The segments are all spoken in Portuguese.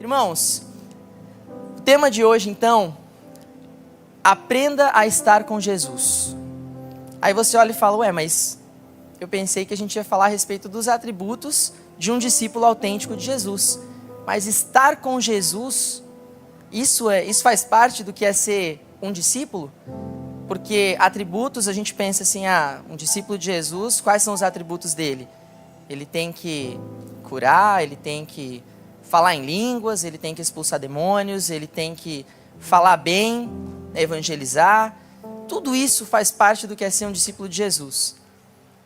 Irmãos, o tema de hoje então, aprenda a estar com Jesus. Aí você olha e fala, ué, mas eu pensei que a gente ia falar a respeito dos atributos de um discípulo autêntico de Jesus. Mas estar com Jesus, isso faz parte do que é ser um discípulo? Porque atributos, a gente pensa assim, um discípulo de Jesus, quais são os atributos dele? Ele tem que curar, ele tem que falar em línguas, ele tem que expulsar demônios, ele tem que falar bem, evangelizar. Tudo isso faz parte do que é ser um discípulo de Jesus.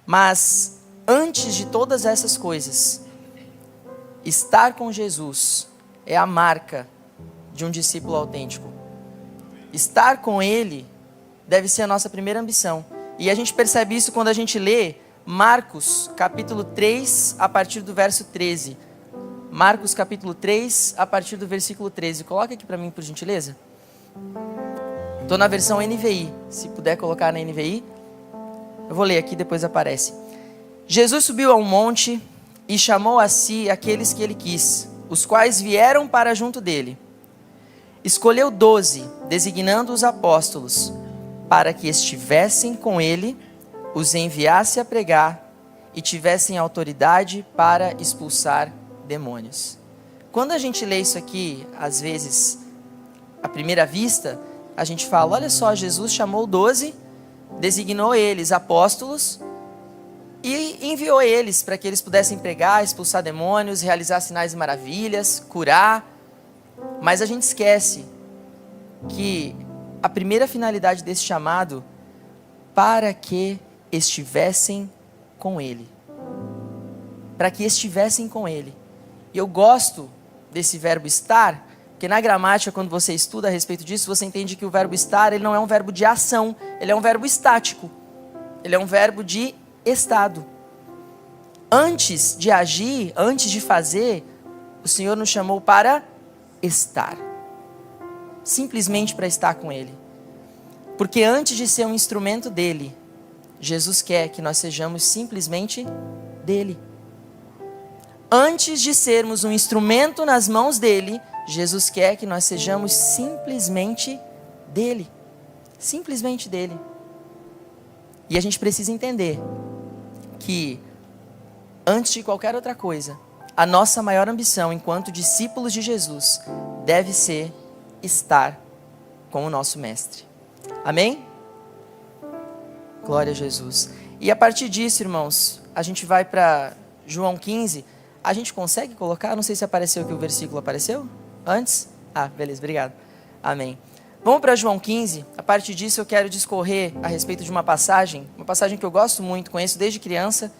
Mas antes de todas essas coisas, estar com Jesus é a marca de um discípulo autêntico. Estar com Ele deve ser a nossa primeira ambição. E a gente percebe isso quando a gente lê Marcos, capítulo 3, a partir do verso 13. Marcos, capítulo 3, a partir do versículo 13. Coloca aqui para mim, por gentileza. Estou na versão NVI. Se puder colocar na NVI. Eu vou ler aqui, depois aparece. Jesus subiu a um monte e chamou a si aqueles que ele quis, os quais vieram para junto dele. Escolheu 12, designando os apóstolos, para que estivessem com ele, os enviasse a pregar e tivessem autoridade para expulsar demônios. Quando a gente lê isso aqui, às vezes, à primeira vista, a gente fala, olha só, Jesus chamou 12, designou eles apóstolos e enviou eles para que eles pudessem pregar, expulsar demônios, realizar sinais e maravilhas, curar. Mas a gente esquece que a primeira finalidade desse chamado, para que estivessem com ele. Para que estivessem com ele. E eu gosto desse verbo estar, porque na gramática, quando você estuda a respeito disso, você entende que o verbo estar, ele não é um verbo de ação, ele é um verbo estático. Ele é um verbo de estado. Antes de agir, antes de fazer, o Senhor nos chamou para estar. Simplesmente para estar com Ele. Porque antes de ser um instrumento dEle, Jesus quer que nós sejamos simplesmente dEle. Antes de sermos um instrumento nas mãos dEle, Jesus quer que nós sejamos simplesmente dEle. Simplesmente dEle. E a gente precisa entender que, antes de qualquer outra coisa, a nossa maior ambição enquanto discípulos de Jesus deve ser estar com o nosso Mestre. Amém? Glória a Jesus. E a partir disso, irmãos, a gente vai para João 15. A gente consegue colocar? Não sei se apareceu aqui o versículo. Apareceu? Antes? Beleza, obrigado. Amém. Vamos para João 15. A partir disso eu quero discorrer a respeito de uma passagem que eu gosto muito, conheço desde criança,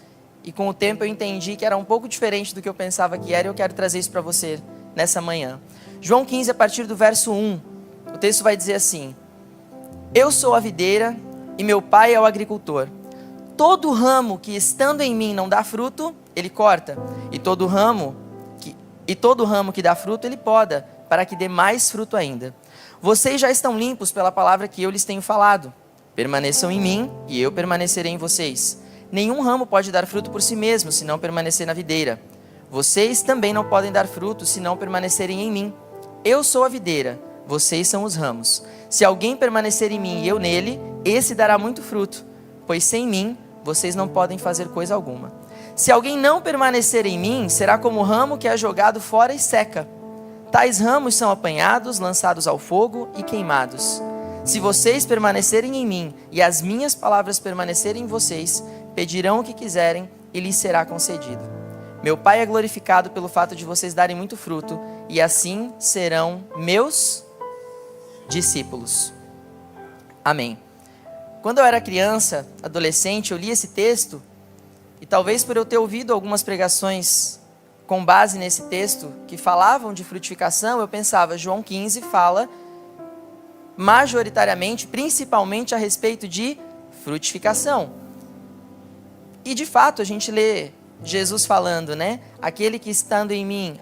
e com o tempo eu entendi que era um pouco diferente do que eu pensava que era, e eu quero trazer isso para você nessa manhã. João 15, a partir do verso 1, o texto vai dizer assim: Eu sou a videira e meu pai é o agricultor. Todo ramo que estando em mim não dá fruto, ele corta, e todo ramo que dá fruto, ele poda, para que dê mais fruto ainda. Vocês já estão limpos pela palavra que eu lhes tenho falado. Permaneçam em mim e eu permanecerei em vocês. Nenhum ramo pode dar fruto por si mesmo, se não permanecer na videira. Vocês também não podem dar fruto, se não permanecerem em mim. Eu sou a videira, vocês são os ramos. Se alguém permanecer em mim e eu nele, esse dará muito fruto, pois sem mim, vocês não podem fazer coisa alguma. Se alguém não permanecer em mim, será como o ramo que é jogado fora e seca. Tais ramos são apanhados, lançados ao fogo e queimados. Se vocês permanecerem em mim e as minhas palavras permanecerem em vocês, pedirão o que quiserem e lhes será concedido. Meu Pai é glorificado pelo fato de vocês darem muito fruto, e assim serão meus discípulos. Amém. Quando eu era criança, adolescente, eu li esse texto, e talvez por eu ter ouvido algumas pregações com base nesse texto, que falavam de frutificação, eu pensava, João 15 fala majoritariamente, principalmente a respeito de frutificação. E de fato a gente lê Jesus falando, né? Aquele que estando em mim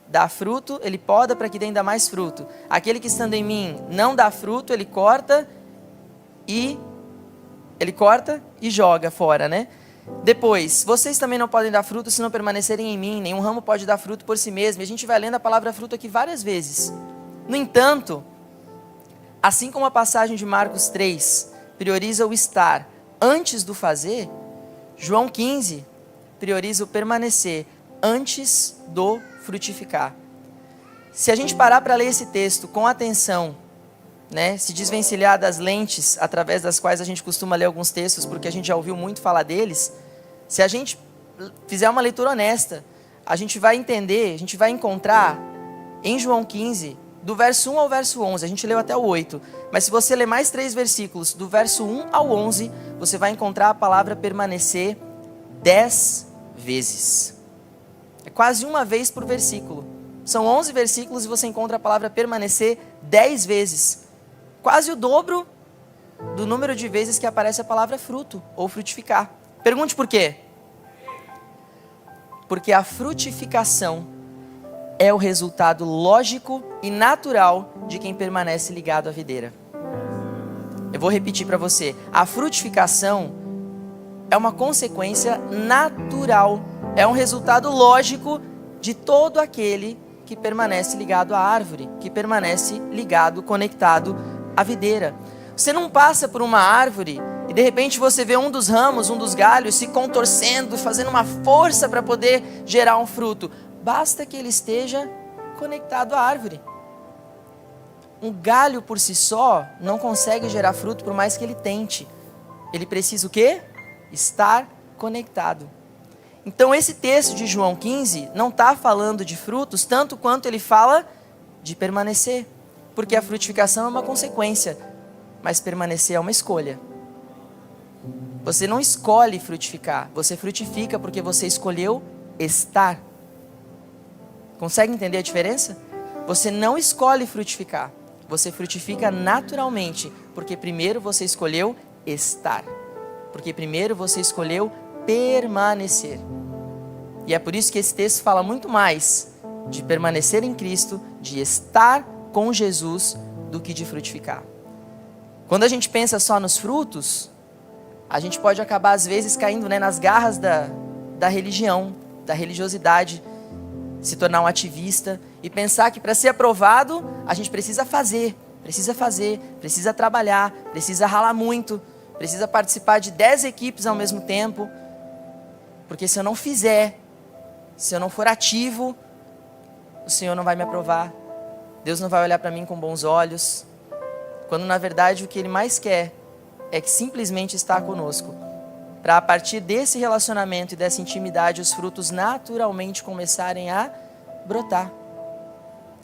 dá fruto, ele poda para que dê ainda mais fruto. Aquele que estando em mim não dá fruto, ele corta e joga fora, né? Depois, vocês também não podem dar fruto se não permanecerem em mim, nenhum ramo pode dar fruto por si mesmo. E a gente vai lendo a palavra fruto aqui várias vezes. No entanto, assim como a passagem de Marcos 3 prioriza o estar antes do fazer, João 15 prioriza o permanecer antes do frutificar. Se a gente parar para ler esse texto com atenção, né, se desvencilhar das lentes através das quais a gente costuma ler alguns textos, porque a gente já ouviu muito falar deles, se a gente fizer uma leitura honesta, a gente vai entender, a gente vai encontrar em João 15, do verso 1 ao verso 11, a gente leu até o 8, mas se você ler mais 3 versículos, do verso 1 ao 11, você vai encontrar a palavra permanecer 10 vezes. É quase uma vez por versículo. São 11 versículos e você encontra a palavra permanecer 10 vezes. Quase o dobro do número de vezes que aparece a palavra fruto ou frutificar. Pergunte por quê? Porque a frutificação é o resultado lógico e natural de quem permanece ligado à videira. Eu vou repetir para você. A frutificação é uma consequência natural, é um resultado lógico de todo aquele que permanece ligado à árvore, que permanece ligado, conectado à videira. Você não passa por uma árvore e de repente você vê um dos ramos, um dos galhos se contorcendo, fazendo uma força para poder gerar um fruto. Basta que ele esteja conectado à árvore. Um galho por si só não consegue gerar fruto por mais que ele tente. Ele precisa o quê? Estar conectado. Então esse texto de João 15 não está falando de frutos tanto quanto ele fala de permanecer. Porque a frutificação é uma consequência, mas permanecer é uma escolha. Você não escolhe frutificar, você frutifica porque você escolheu estar. Consegue entender a diferença? Você não escolhe frutificar, você frutifica naturalmente, porque primeiro você escolheu estar. Porque primeiro você escolheu permanecer. E é por isso que esse texto fala muito mais de permanecer em Cristo, de estar com Jesus, do que de frutificar. Quando a gente pensa só nos frutos, a gente pode acabar às vezes caindo, né, nas garras da religião, da religiosidade, se tornar um ativista e pensar que para ser aprovado a gente precisa trabalhar, precisa ralar muito, precisa participar de 10 equipes ao mesmo tempo, porque se eu não fizer, se eu não for ativo, o Senhor não vai me aprovar, Deus não vai olhar para mim com bons olhos, quando na verdade o que Ele mais quer é que simplesmente está conosco, para a partir desse relacionamento e dessa intimidade os frutos naturalmente começarem a brotar.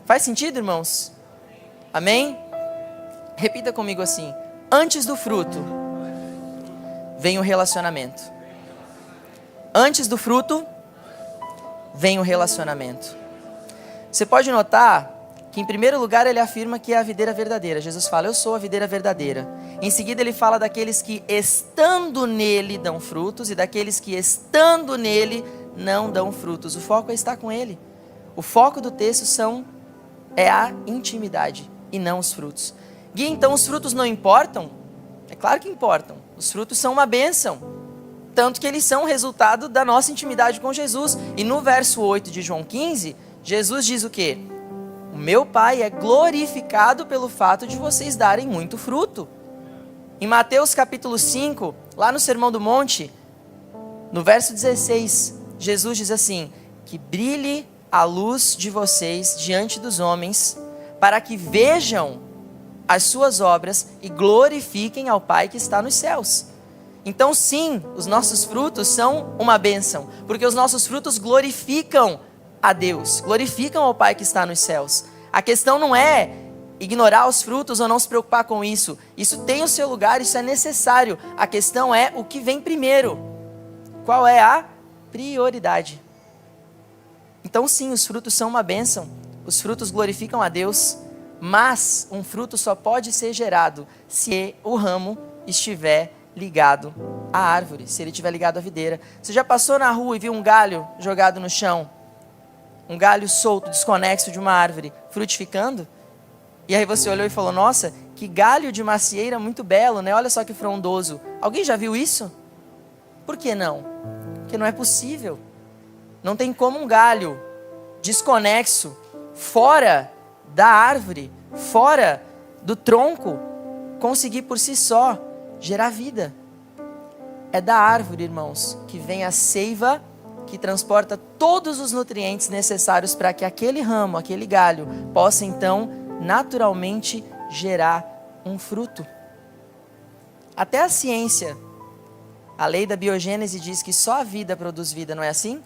Faz sentido, irmãos? Amém? Repita comigo assim: antes do fruto vem o relacionamento. Antes do fruto vem o relacionamento. Você pode notar que em primeiro lugar ele afirma que é a videira verdadeira. Jesus fala: eu sou a videira verdadeira. Em seguida ele fala daqueles que estando nele dão frutos e daqueles que estando nele não dão frutos. O foco é estar com ele. O foco do texto é a intimidade e não os frutos. Gui, então os frutos não importam? É claro que importam. Os frutos são uma bênção, tanto que eles são resultado da nossa intimidade com Jesus. E no verso 8 de João 15, Jesus diz o quê? O meu Pai é glorificado pelo fato de vocês darem muito fruto. Em Mateus capítulo 5, lá no Sermão do Monte, no verso 16, Jesus diz assim: que brilhe a luz de vocês diante dos homens, para que vejam as suas obras e glorifiquem ao Pai que está nos céus. Então sim, os nossos frutos são uma bênção, porque os nossos frutos glorificam a Deus, glorificam ao Pai que está nos céus. A questão não é ignorar os frutos ou não se preocupar com isso. Isso tem o seu lugar, isso é necessário. A questão é o que vem primeiro. Qual é a prioridade? Então sim, os frutos são uma bênção. Os frutos glorificam a Deus. Mas um fruto só pode ser gerado se o ramo estiver ligado à árvore, se ele estiver ligado à videira. Você já passou na rua e viu um galho jogado no chão? Um galho solto, desconexo de uma árvore, frutificando? E aí você olhou e falou: nossa, que galho de macieira muito belo, né? Olha só que frondoso. Alguém já viu isso? Por que não? Porque não é possível. Não tem como um galho desconexo, fora da árvore, fora do tronco, conseguir por si só gerar vida. É da árvore, irmãos, que vem a seiva que transporta todos os nutrientes necessários para que aquele ramo, aquele galho, possa então naturalmente gerar um fruto. Até a ciência, a lei da biogênese diz que só a vida produz vida, não é assim?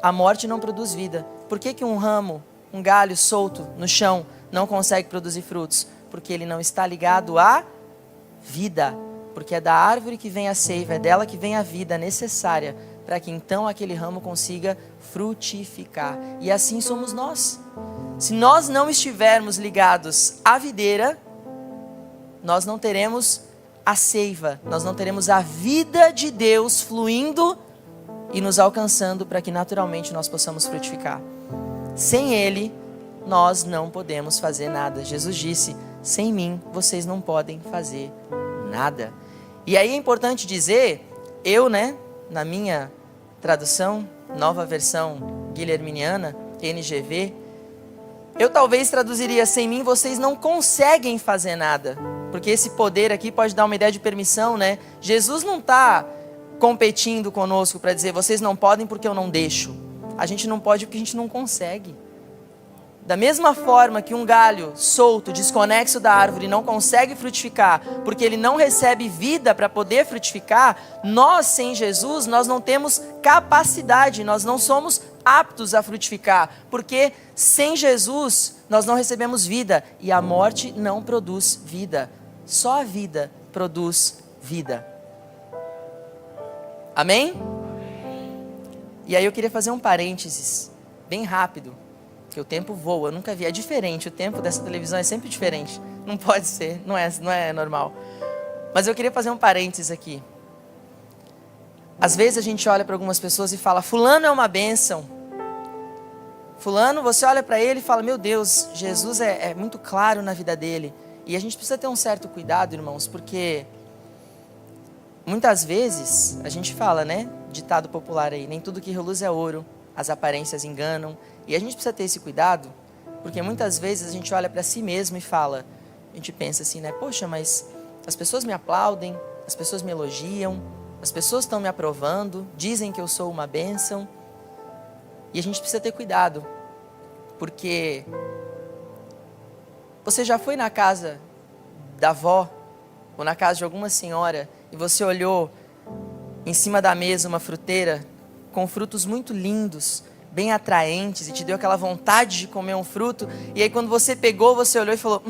A morte não produz vida. Por que um ramo, um galho solto no chão não consegue produzir frutos? Porque ele não está ligado à vida. Porque é da árvore que vem a seiva, é dela que vem a vida necessária para que então aquele ramo consiga frutificar. E assim somos nós. Se nós não estivermos ligados à videira, nós não teremos a seiva, nós não teremos a vida de Deus fluindo e nos alcançando para que naturalmente nós possamos frutificar. Sem Ele, nós não podemos fazer nada. Jesus disse, sem mim, vocês não podem fazer nada. E aí é importante dizer, na minha tradução, nova versão guilherminiana, NGV, eu talvez traduziria, sem mim vocês não conseguem fazer nada. Porque esse poder aqui pode dar uma ideia de permissão, né? Jesus não está competindo conosco para dizer, vocês não podem porque eu não deixo. A gente não pode porque a gente não consegue. Da mesma forma que um galho solto, desconexo da árvore, não consegue frutificar, porque ele não recebe vida para poder frutificar, nós, sem Jesus, nós não temos capacidade, nós não somos aptos a frutificar, porque sem Jesus, nós não recebemos vida, e a morte não produz vida, só a vida produz vida. Amém? E aí eu queria fazer um parênteses, bem rápido, que o tempo voa, eu nunca vi, é diferente, o tempo dessa televisão é sempre diferente, não pode ser, não é normal. Mas eu queria fazer um parênteses aqui. Às vezes a gente olha para algumas pessoas e fala, fulano é uma bênção. Fulano, você olha para ele e fala, meu Deus, Jesus é muito claro na vida dele. E a gente precisa ter um certo cuidado, irmãos, porque muitas vezes a gente fala, né, ditado popular aí, nem tudo que reluz é ouro, as aparências enganam. E a gente precisa ter esse cuidado, porque muitas vezes a gente olha para si mesmo e fala, a gente pensa assim, né? Poxa, mas as pessoas me aplaudem, as pessoas me elogiam, as pessoas estão me aprovando, dizem que eu sou uma bênção. E a gente precisa ter cuidado, porque você já foi na casa da avó, ou na casa de alguma senhora, e você olhou em cima da mesa uma fruteira com frutos muito lindos, bem atraentes, e te deu aquela vontade de comer um fruto, e aí quando você pegou, você olhou e falou,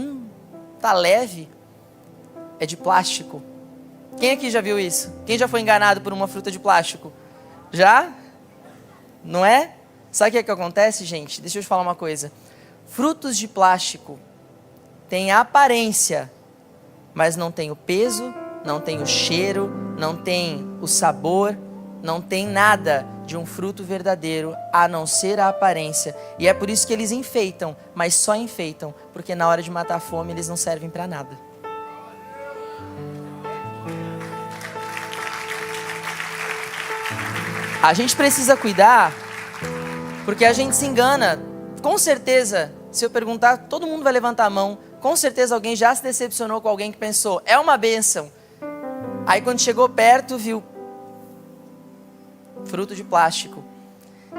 tá leve, é de plástico. Quem aqui já viu isso? Quem já foi enganado por uma fruta de plástico? Já? Não é? Sabe o que é que acontece, gente? Deixa eu te falar uma coisa. Frutos de plástico têm a aparência, mas não tem o peso, não tem o cheiro, não tem o sabor, não tem nada de um fruto verdadeiro, a não ser a aparência. E é por isso que eles enfeitam, mas só enfeitam, porque na hora de matar a fome eles não servem para nada. A gente precisa cuidar, porque a gente se engana. Com certeza, se eu perguntar, todo mundo vai levantar a mão. Com certeza alguém já se decepcionou com alguém que pensou, é uma bênção. Aí quando chegou perto, viu fruto de plástico.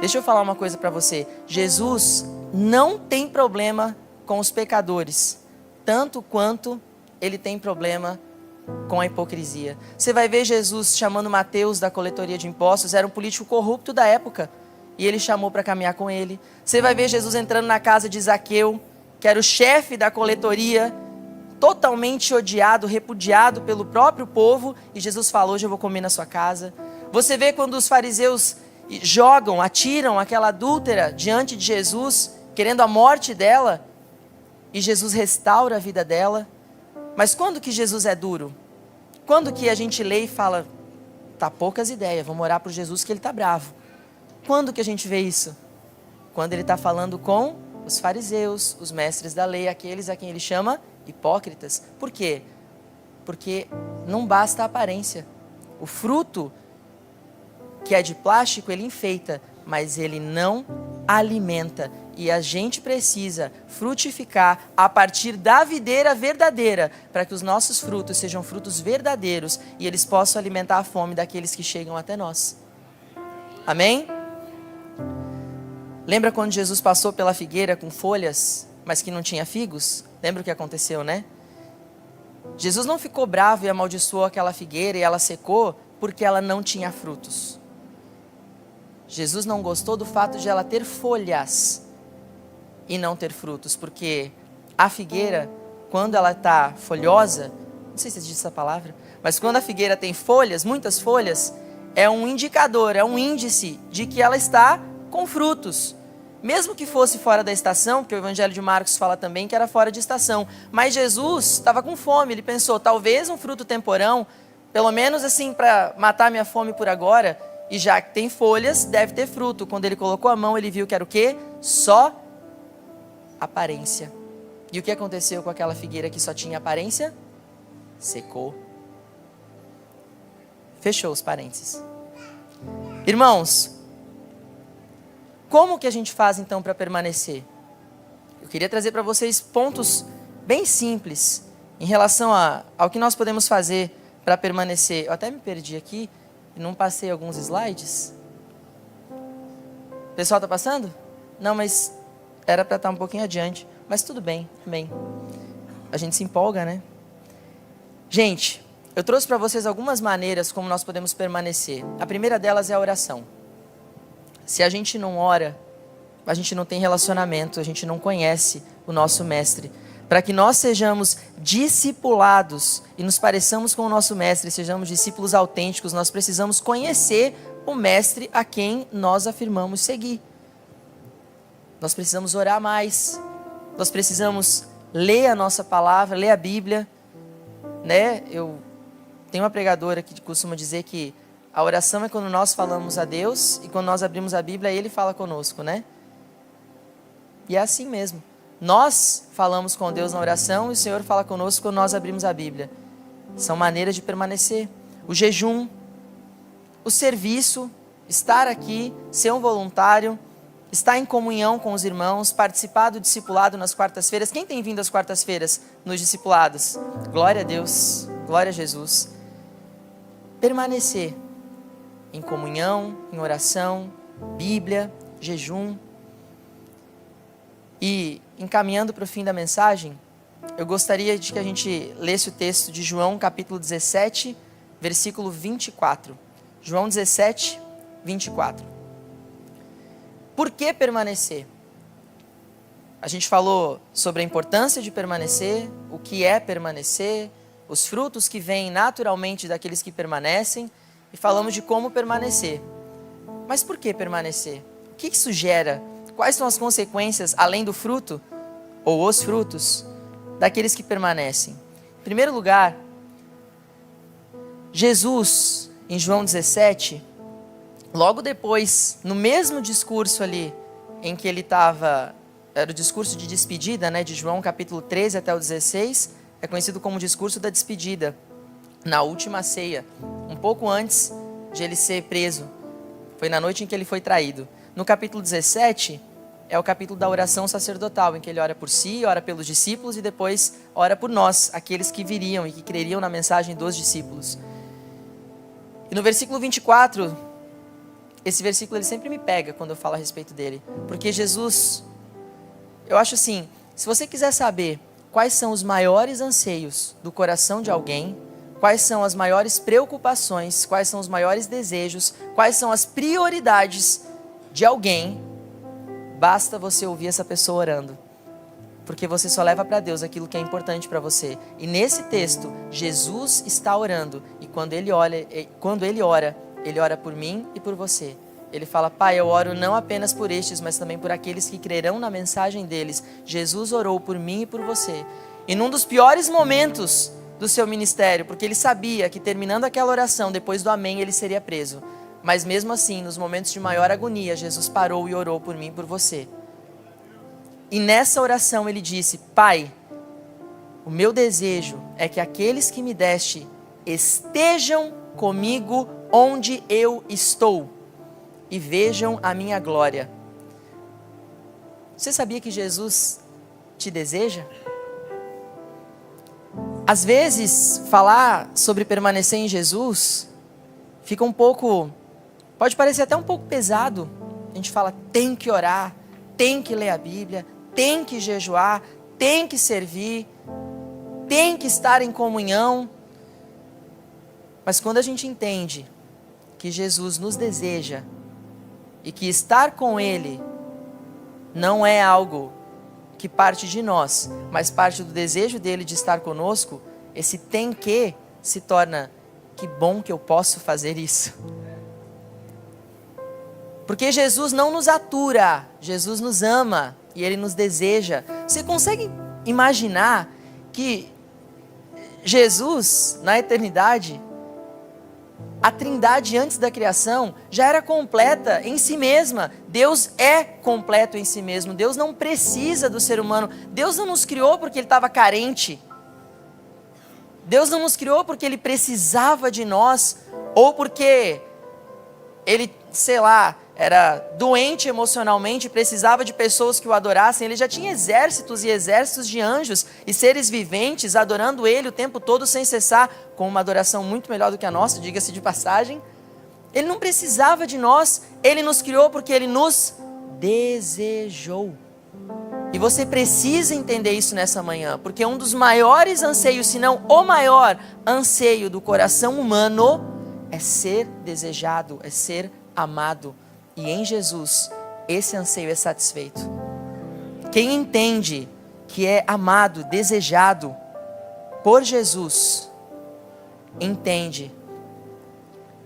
Deixa eu falar uma coisa para você. Jesus não tem problema com os pecadores, tanto quanto ele tem problema com a hipocrisia. Você vai ver Jesus chamando Mateus da coletoria de impostos, era um político corrupto da época, e ele chamou para caminhar com ele. Você vai ver Jesus entrando na casa de Zaqueu, que era o chefe da coletoria, totalmente odiado, repudiado pelo próprio povo, e Jesus falou, hoje eu vou comer na sua casa. Você vê quando os fariseus atiram aquela adúltera diante de Jesus, querendo a morte dela, e Jesus restaura a vida dela. Mas quando que Jesus é duro? Quando que a gente lê e fala, tá poucas ideias, vamos orar por Jesus que ele tá bravo. Quando que a gente vê isso? Quando ele está falando com os fariseus, os mestres da lei, aqueles a quem ele chama hipócritas. Por quê? Porque não basta a aparência. O fruto que é de plástico, ele enfeita, mas ele não alimenta. E a gente precisa frutificar a partir da videira verdadeira, para que os nossos frutos sejam frutos verdadeiros e eles possam alimentar a fome daqueles que chegam até nós. Amém? Lembra quando Jesus passou pela figueira com folhas, mas que não tinha figos? Lembra o que aconteceu, né? Jesus não ficou bravo e amaldiçoou aquela figueira e ela secou porque ela não tinha frutos. Jesus não gostou do fato de ela ter folhas e não ter frutos, porque a figueira, quando ela está folhosa, não sei se existe essa palavra, mas quando a figueira tem folhas, muitas folhas, é um indicador, é um índice de que ela está com frutos. Mesmo que fosse fora da estação, porque o Evangelho de Marcos fala também que era fora de estação, mas Jesus estava com fome, ele pensou, talvez um fruto temporão, pelo menos assim para matar minha fome por agora, e já que tem folhas, deve ter fruto. Quando ele colocou a mão, ele viu que era o quê? Só aparência. E o que aconteceu com aquela figueira que só tinha aparência? Secou. Fechou os parênteses. Irmãos, como que a gente faz então para permanecer? Eu queria trazer para vocês pontos bem simples em relação ao que nós podemos fazer para permanecer. Eu até me perdi aqui e não passei alguns slides. O pessoal está passando? Não, mas era para estar um pouquinho adiante. Mas tudo bem, amém. A gente se empolga, né? Gente, eu trouxe para vocês algumas maneiras como nós podemos permanecer. A primeira delas é a oração. Se a gente não ora, a gente não tem relacionamento, a gente não conhece o nosso mestre. Para que nós sejamos discipulados e nos pareçamos com o nosso mestre, sejamos discípulos autênticos, nós precisamos conhecer o mestre a quem nós afirmamos seguir. Nós precisamos orar mais, nós precisamos ler a nossa palavra, ler a Bíblia, né? Eu tenho uma pregadora que costuma dizer que a oração é quando nós falamos a Deus e quando nós abrimos a Bíblia, Ele fala conosco, né? E é assim mesmo. Nós falamos com Deus na oração e o Senhor fala conosco quando nós abrimos a Bíblia. São maneiras de permanecer. O jejum, o serviço, estar aqui, ser um voluntário, estar em comunhão com os irmãos, participar do discipulado nas quartas-feiras. Quem tem vindo às quartas-feiras nos discipulados? Glória a Deus, glória a Jesus. Permanecer em comunhão, em oração, Bíblia, jejum. E encaminhando para o fim da mensagem, eu gostaria de que a gente lesse o texto de João capítulo 17, versículo 24. João 17, 24. Por que permanecer? A gente falou sobre a importância de permanecer, o que é permanecer, os frutos que vêm naturalmente daqueles que permanecem, e falamos de como permanecer. Mas por que permanecer? O que isso gera? Quais são as consequências, além do fruto, ou os frutos, daqueles que permanecem? Em primeiro lugar, Jesus, em João 17, logo depois, no mesmo discurso ali, em que ele estava, era o discurso de despedida, né, de João capítulo 13 até o 16, é conhecido como o discurso da despedida, na última ceia, um pouco antes de ele ser preso. Foi na noite em que ele foi traído. No capítulo 17, é o capítulo da oração sacerdotal, em que ele ora por si, ora pelos discípulos e depois ora por nós, aqueles que viriam e que creriam na mensagem dos discípulos. E no versículo 24, esse versículo ele sempre me pega quando eu falo a respeito dele. Porque Jesus, eu acho assim, se você quiser saber quais são os maiores anseios do coração de alguém, quais são as maiores preocupações, quais são os maiores desejos, quais são as prioridades de alguém, basta você ouvir essa pessoa orando. Porque você só leva para Deus aquilo que é importante para você. E nesse texto, Jesus está orando. E quando ele ora, ele ora por mim e por você. Ele fala, Pai, eu oro não apenas por estes, mas também por aqueles que crerão na mensagem deles. Jesus orou por mim e por você. E num dos piores momentos do seu ministério, porque ele sabia que terminando aquela oração, depois do amém, ele seria preso. Mas mesmo assim, nos momentos de maior agonia, Jesus parou e orou por mim e por você. E nessa oração ele disse, Pai, o meu desejo é que aqueles que me deste estejam comigo onde eu estou. e vejam a minha glória. Você sabia que Jesus te deseja? Às vezes, falar sobre permanecer em Jesus fica pode parecer até um pouco pesado. A gente fala, tem que orar, tem que ler a Bíblia, tem que jejuar, tem que servir, tem que estar em comunhão. Mas quando a gente entende que Jesus nos deseja e que estar com Ele não é algo que parte de nós, mas parte do desejo dele de estar conosco, esse tem que se torna, que bom que eu posso fazer isso. Porque Jesus não nos atura, Jesus nos ama e Ele nos deseja. Você consegue imaginar que Jesus, na eternidade, a Trindade antes da criação já era completa em si mesma. Deus é completo em si mesmo. Deus não precisa do ser humano. Deus não nos criou porque Ele estava carente. Deus não nos criou porque Ele precisava de nós, ou porque Ele, era doente emocionalmente e precisava de pessoas que o adorassem. Ele já tinha exércitos e exércitos de anjos e seres viventes adorando Ele o tempo todo sem cessar, com uma adoração muito melhor do que a nossa, diga-se de passagem. Ele não precisava de nós, Ele nos criou porque Ele nos desejou. E você precisa entender isso nessa manhã, porque um dos maiores anseios, se não o maior anseio do coração humano, é ser desejado, é ser amado. E em Jesus, esse anseio é satisfeito. Quem entende que é amado, desejado por Jesus, entende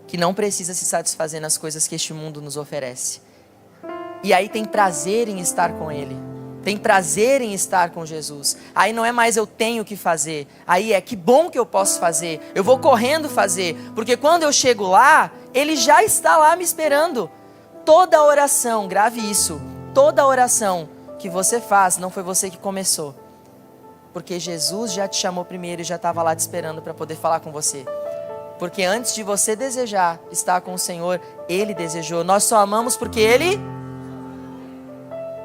que não precisa se satisfazer nas coisas que este mundo nos oferece. E aí tem prazer em estar com Ele. Tem prazer em estar com Jesus. Aí não é mais eu tenho que fazer. Aí é que bom que eu posso fazer. Eu vou correndo fazer. Porque quando eu chego lá, Ele já está lá me esperando. Toda oração, grave isso, toda oração que você faz, não foi você que começou. Porque Jesus já te chamou primeiro e já estava lá te esperando para poder falar com você. Porque antes de você desejar estar com o Senhor, Ele desejou. Nós só amamos porque Ele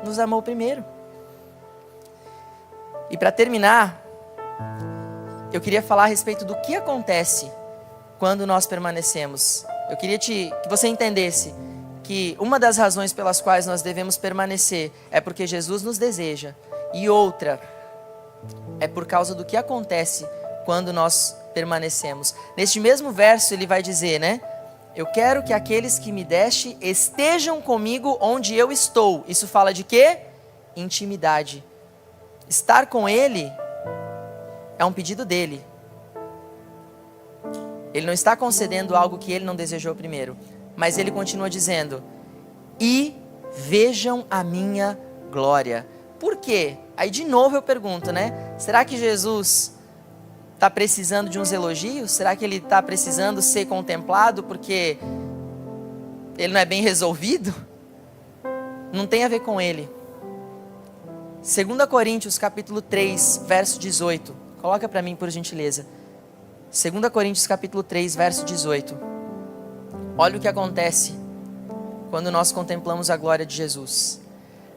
nos amou primeiro. E para terminar, eu queria falar a respeito do que acontece quando nós permanecemos. Eu queria que você entendesse que uma das razões pelas quais nós devemos permanecer é porque Jesus nos deseja, e outra é por causa do que acontece quando nós permanecemos. Neste mesmo verso ele vai dizer, eu quero que aqueles que me deste estejam comigo onde eu estou. Isso fala de quê? Intimidade. Estar com Ele é um pedido dele. Ele não está concedendo algo que Ele não desejou primeiro. Mas Ele continua dizendo, e vejam a minha glória. Por quê? Aí de novo eu pergunto, será que Jesus está precisando de uns elogios? Será que Ele está precisando ser contemplado porque Ele não é bem resolvido? Não tem a ver com Ele. 2 Coríntios capítulo 3, verso 18. Coloca para mim por gentileza. 2 Coríntios capítulo 3, verso 18. Olha o que acontece quando nós contemplamos a glória de Jesus.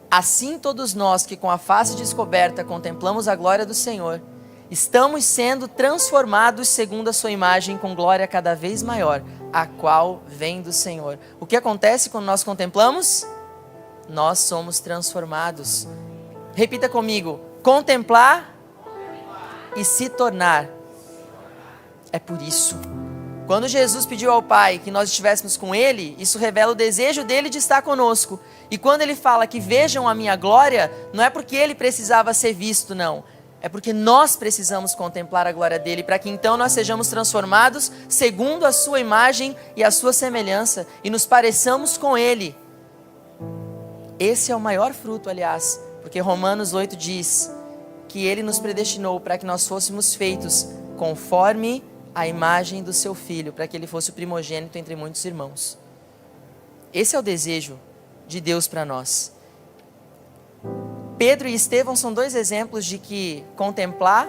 Assim todos nós que com a face descoberta contemplamos a glória do Senhor, estamos sendo transformados segundo a sua imagem com glória cada vez maior, a qual vem do Senhor. O que acontece quando nós contemplamos? Nós somos transformados. Repita comigo, contemplar e se tornar. É por isso. Quando Jesus pediu ao Pai que nós estivéssemos com Ele, isso revela o desejo dele de estar conosco. E quando Ele fala que vejam a minha glória, não é porque Ele precisava ser visto, não. É porque nós precisamos contemplar a glória dele, para que então nós sejamos transformados segundo a sua imagem e a sua semelhança, e nos pareçamos com Ele. Esse é o maior fruto, aliás, porque Romanos 8 diz que Ele nos predestinou para que nós fôssemos feitos conforme a imagem do seu Filho, para que Ele fosse o primogênito entre muitos irmãos. Esse é o desejo de Deus para nós. Pedro e Estevão são dois exemplos de que contemplar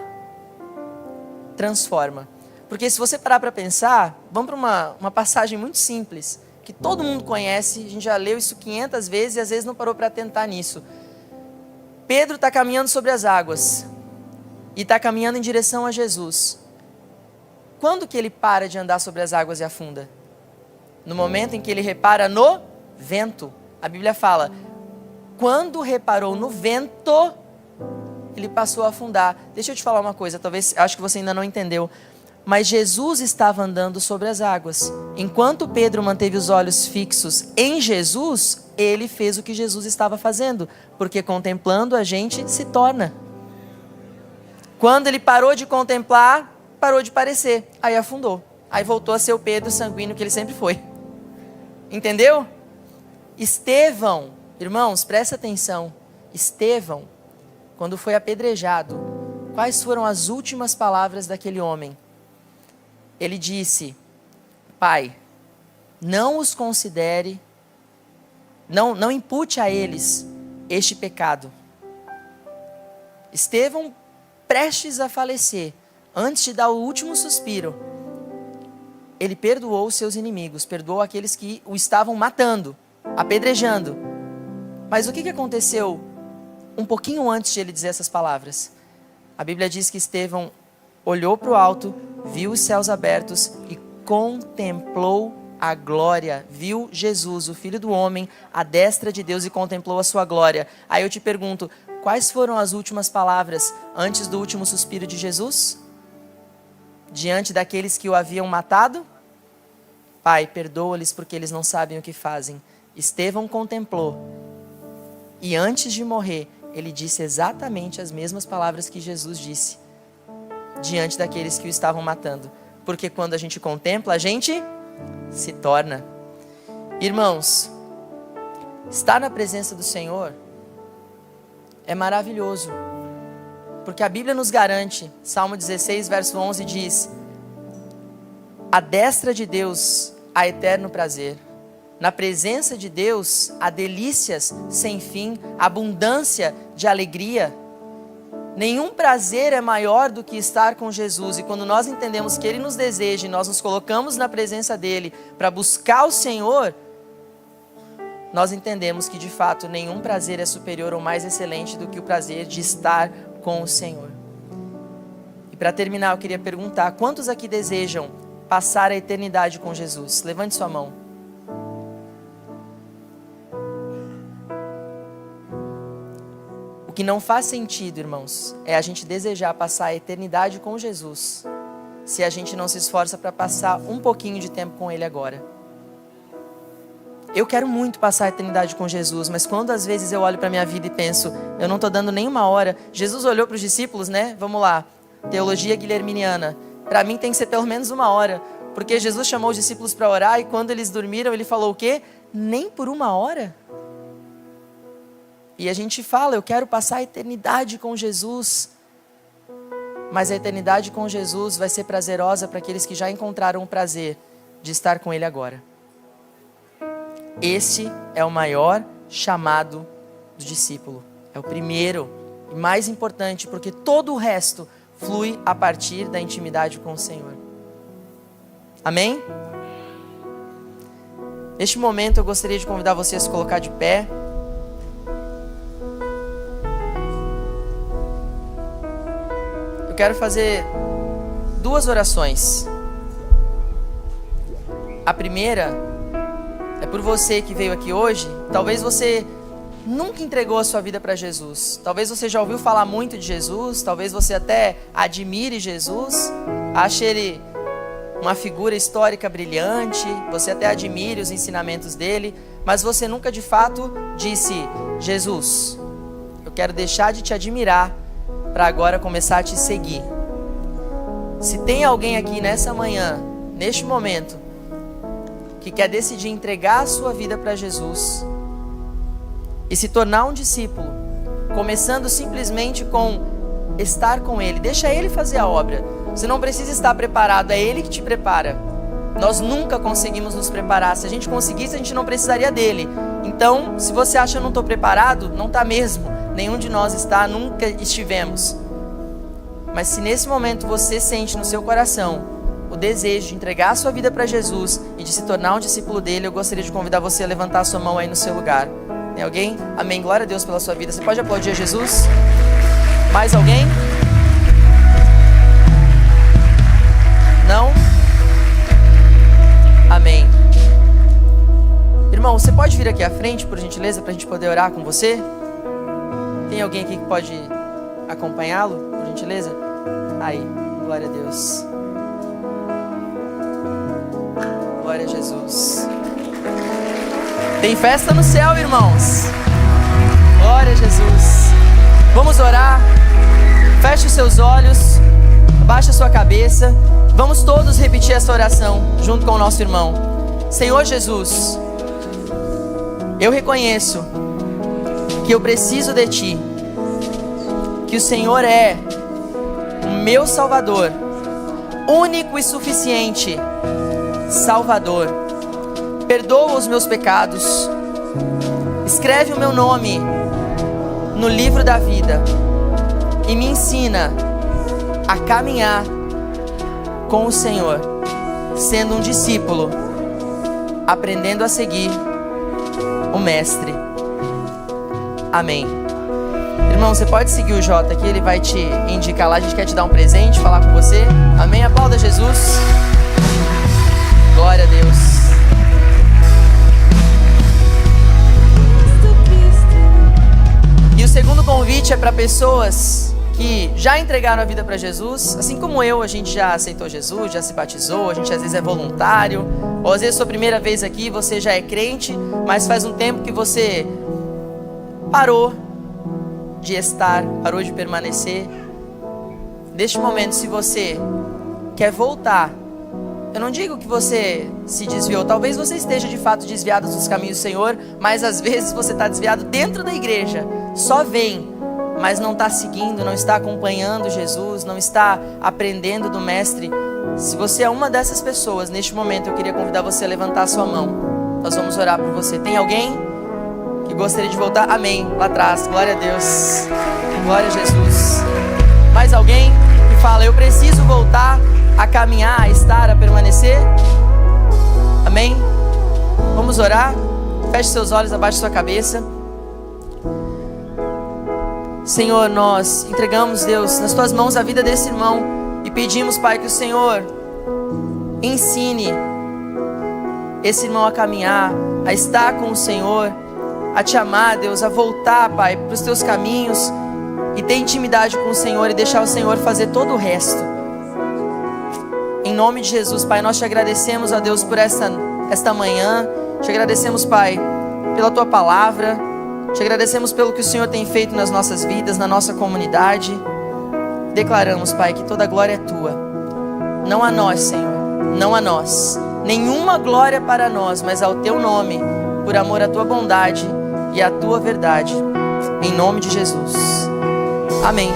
transforma. Porque se você parar para pensar, vamos para uma passagem muito simples, que todo mundo conhece, a gente já leu isso 500 vezes e às vezes não parou para atentar nisso. Pedro está caminhando sobre as águas e está caminhando em direção a Jesus. Quando que ele para de andar sobre as águas e afunda? No momento em que ele repara no vento. A Bíblia fala, quando reparou no vento, ele passou a afundar. Deixa eu te falar uma coisa, talvez, acho que você ainda não entendeu. Mas Jesus estava andando sobre as águas. Enquanto Pedro manteve os olhos fixos em Jesus, ele fez o que Jesus estava fazendo. Porque contemplando a gente se torna. Quando ele parou de contemplar, parou de parecer. Aí afundou. Aí voltou a ser o Pedro sanguíneo que ele sempre foi. Entendeu? Estevão, irmãos, presta atenção. Estevão, quando foi apedrejado, quais foram as últimas palavras daquele homem? Ele disse, Pai, não os considere, não impute a eles este pecado. Estevão, prestes a falecer, antes de dar o último suspiro, ele perdoou os seus inimigos, perdoou aqueles que o estavam matando, apedrejando. Mas o que aconteceu um pouquinho antes de ele dizer essas palavras? A Bíblia diz que Estevão olhou para o alto, viu os céus abertos e contemplou a glória. Viu Jesus, o Filho do Homem, à destra de Deus e contemplou a sua glória. Aí eu te pergunto, quais foram as últimas palavras antes do último suspiro de Jesus? Diante daqueles que o haviam matado? Pai, perdoa-lhes porque eles não sabem o que fazem. Estevão contemplou. E antes de morrer, ele disse exatamente as mesmas palavras que Jesus disse diante daqueles que o estavam matando. Porque quando a gente contempla, a gente se torna. Irmãos, estar na presença do Senhor é maravilhoso. Porque a Bíblia nos garante, Salmo 16, verso 11 diz, à destra de Deus há eterno prazer. Na presença de Deus há delícias sem fim, abundância de alegria. Nenhum prazer é maior do que estar com Jesus. E quando nós entendemos que Ele nos deseja e nós nos colocamos na presença dEle para buscar o Senhor, nós entendemos que de fato nenhum prazer é superior ou mais excelente do que o prazer de estar com o Senhor. E para terminar, eu queria perguntar, quantos aqui desejam passar a eternidade com Jesus? Levante sua mão. O que não faz sentido, irmãos, é a gente desejar passar a eternidade com Jesus, se a gente não se esforça para passar um pouquinho de tempo com Ele agora. Eu quero muito passar a eternidade com Jesus, mas quando às vezes eu olho para a minha vida e penso, eu não estou dando nenhuma hora. Jesus olhou para os discípulos, né? Vamos lá, teologia guilherminiana. Para mim tem que ser pelo menos 1 hora, porque Jesus chamou os discípulos para orar e quando eles dormiram, Ele falou o quê? Nem por 1 hora? E a gente fala, eu quero passar a eternidade com Jesus. Mas a eternidade com Jesus vai ser prazerosa para aqueles que já encontraram o prazer de estar com Ele agora. Esse é o maior chamado do discípulo. É o primeiro e mais importante, porque todo o resto flui a partir da intimidade com o Senhor. Amém? Neste momento eu gostaria de convidar você a se colocar de pé. Quero fazer 2 orações. A primeira é por você que veio aqui hoje. Talvez você nunca entregou a sua vida para Jesus. Talvez você já ouviu falar muito de Jesus. Talvez você até admire Jesus. Ache Ele uma figura histórica brilhante. Você até admire os ensinamentos dele. Mas você nunca de fato disse, Jesus, eu quero deixar de te admirar para agora começar a te seguir. Se tem alguém aqui nessa manhã, neste momento, que quer decidir entregar a sua vida para Jesus e se tornar um discípulo, começando simplesmente com estar com Ele, deixa Ele fazer a obra. Você não precisa estar preparado, é Ele que te prepara. Nós nunca conseguimos nos preparar. Se a gente conseguisse, a gente não precisaria dele. Então, se você acha que eu não estou preparado, não está mesmo. Nenhum de nós está, nunca estivemos. Mas se nesse momento você sente no seu coração o desejo de entregar a sua vida para Jesus e de se tornar um discípulo dele, eu gostaria de convidar você a levantar a sua mão aí no seu lugar. Tem alguém? Amém. Glória a Deus pela sua vida. Você pode aplaudir a Jesus? Mais alguém? Não? Amém. Irmão, você pode vir aqui à frente, por gentileza, para a gente poder orar com você? Tem alguém aqui que pode acompanhá-lo, por gentileza? Aí, glória a Deus. Glória a Jesus. Tem festa no céu, irmãos. Glória a Jesus. Vamos orar. Feche os seus olhos. Abaixe a sua cabeça. Vamos todos repetir essa oração junto com o nosso irmão. Senhor Jesus, eu reconheço que eu preciso de Ti, que o Senhor é o meu Salvador, único e suficiente Salvador. Perdoa os meus pecados, escreve o meu nome no livro da vida e me ensina a caminhar com o Senhor, sendo um discípulo, aprendendo a seguir o Mestre. Amém. Irmão, você pode seguir o Jota aqui, ele vai te indicar lá, a gente quer te dar um presente, falar com você. Amém, aplauda Jesus. Glória a Deus. E o segundo convite é para pessoas que já entregaram a vida para Jesus, assim como eu, a gente já aceitou Jesus, já se batizou, a gente às vezes é voluntário, ou às vezes sua primeira vez aqui, você já é crente, mas faz um tempo que você parou de estar, parou de permanecer. Neste momento, se você quer voltar, eu não digo que você se desviou, talvez você esteja de fato desviado dos caminhos do Senhor, mas às vezes você está desviado dentro da igreja, só vem, mas não está seguindo, não está acompanhando Jesus, não está aprendendo do Mestre. Se você é uma dessas pessoas, neste momento eu queria convidar você a levantar a sua mão. Nós vamos orar por você. Tem alguém que gostaria de voltar? Amém. Lá atrás. Glória a Deus. Glória a Jesus. Mais alguém que fala, eu preciso voltar a caminhar, a estar, a permanecer? Amém? Vamos orar? Feche seus olhos, abaixe sua cabeça. Senhor, nós entregamos, Deus, nas Tuas mãos a vida desse irmão e pedimos, Pai, que o Senhor ensine esse irmão a caminhar, a estar com o Senhor, a Te amar, Deus, a voltar, Pai, para os Teus caminhos e ter intimidade com o Senhor e deixar o Senhor fazer todo o resto. Em nome de Jesus, Pai, nós Te agradecemos, ó Deus, por esta manhã. Te agradecemos, Pai, pela Tua palavra. Te agradecemos pelo que o Senhor tem feito nas nossas vidas, na nossa comunidade. Declaramos, Pai, que toda glória é Tua. Não a nós, Senhor, não a nós. Nenhuma glória para nós, mas ao Teu nome, por amor à Tua bondade e à Tua verdade. Em nome de Jesus. Amém.